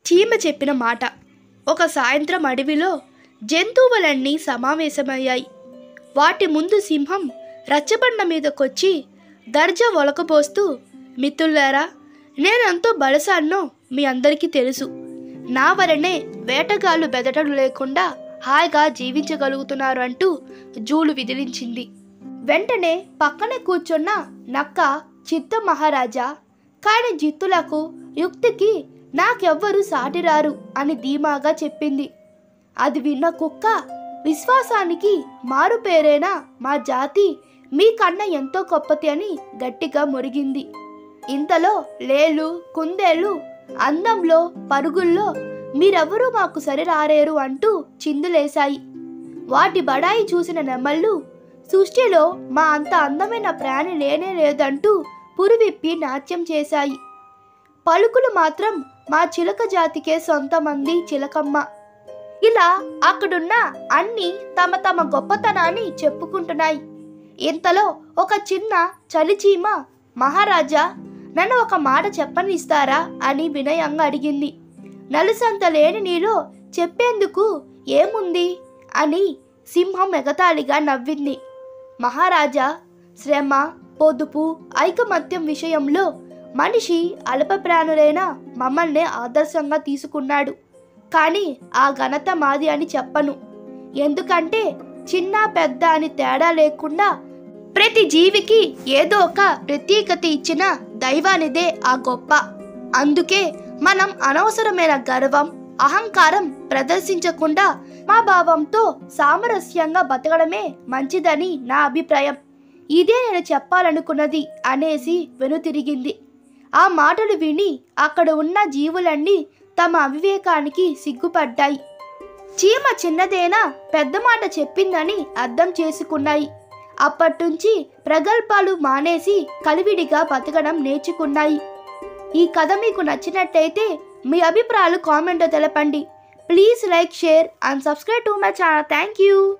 చీమ చెప్పిన మాట. ఒక సాయంత్రం అడవిలో జంతువులన్నీ సమావేశమయ్యాయి. వాటి ముందు సింహం రచ్చబండ మీదకొచ్చి దర్జా ఒలకబోస్తూ, మిత్రులారా, నేనెంతో బలశాన్నో మీ అందరికీ తెలుసు. నా వలనే వేటగాళ్ళు బెదటం లేకుండా హాయిగా జీవించగలుగుతున్నారు అంటూ జూలు విదిలించింది. వెంటనే పక్కన కూర్చున్న నక్క, చిత్త మహారాజా, కాని జిత్తులకు యుక్తికి నాకెవ్వరూ సాటిరారు అని ధీమాగా చెప్పింది. అది విన్న కుక్క, విశ్వాసానికి మారుపేరైన మా జాతి మీకన్నా ఎంతో గొప్పది అని గట్టిగా మురిగింది. ఇంతలో లేళ్ళు, కుందేళ్ళు అందంలో, పరుగుల్లో మీరెవరూ మాకు సరిరారేరు అంటూ చిందులేశాయి. వాటి బడాయి చూసిన నెమళ్ళు సృష్టిలో మా అంత అందమైన ప్రాణి లేనే లేదంటూ పురువిప్పి నాట్యం చేశాయి. పలుకులు మాత్రం మా చిలక జాతికే సొంతమంది చిలకమ్మ. ఇలా అక్కడున్న అన్నీ తమ తమ గొప్పతనాన్ని చెప్పుకుంటున్నాయి. ఇంతలో ఒక చిన్న చలిచీమ, మహారాజా, నన్ను ఒక మాట చెప్పనిస్తారా అని వినయంగా అడిగింది. నలుసంత లేని నీలో చెప్పేందుకు ఏముంది అని సింహం ఎగతాళిగా నవ్వింది. మహారాజా, శ్రమ, పొదుపు, ఐకమత్యం విషయంలో మనిషి అల్ప ప్రాణులైన మమ్మల్ని ఆదర్శంగా తీసుకున్నాడు. కానీ ఆ ఘనత మాది అని చెప్పను. ఎందుకంటే చిన్న పెద్ద అని తేడా లేకుండా ప్రతి జీవికి ఏదో ఒక ప్రత్యేకత ఇచ్చిన దైవానిదే ఆ గొప్ప. అందుకే మనం అనవసరమైన గర్వం, అహంకారం ప్రదర్శించకుండా మా భావంతో సామరస్యంగా బతకడమే మంచిదని నా అభిప్రాయం. ఇదే నేను చెప్పాలనుకున్నది అనేసి వెనుతిరిగింది. ఆ మాటలు విని అక్కడ ఉన్న జీవులన్నీ తమ అవివేకానికి సిగ్గుపడ్డాయి. చీమ చిన్నదేనా పెద్ద మాట చెప్పిందని అర్థం చేసుకున్నాయి. అప్పట్నుంచి ప్రగల్భాలు మానేసి కలివిడిగా బతకడం నేర్చుకున్నాయి. ఈ కథ మీకు నచ్చినట్టయితే మీ అభిప్రాయాలు కామెంట్లో తెలపండి. Please like, share and subscribe to my channel. Thank you.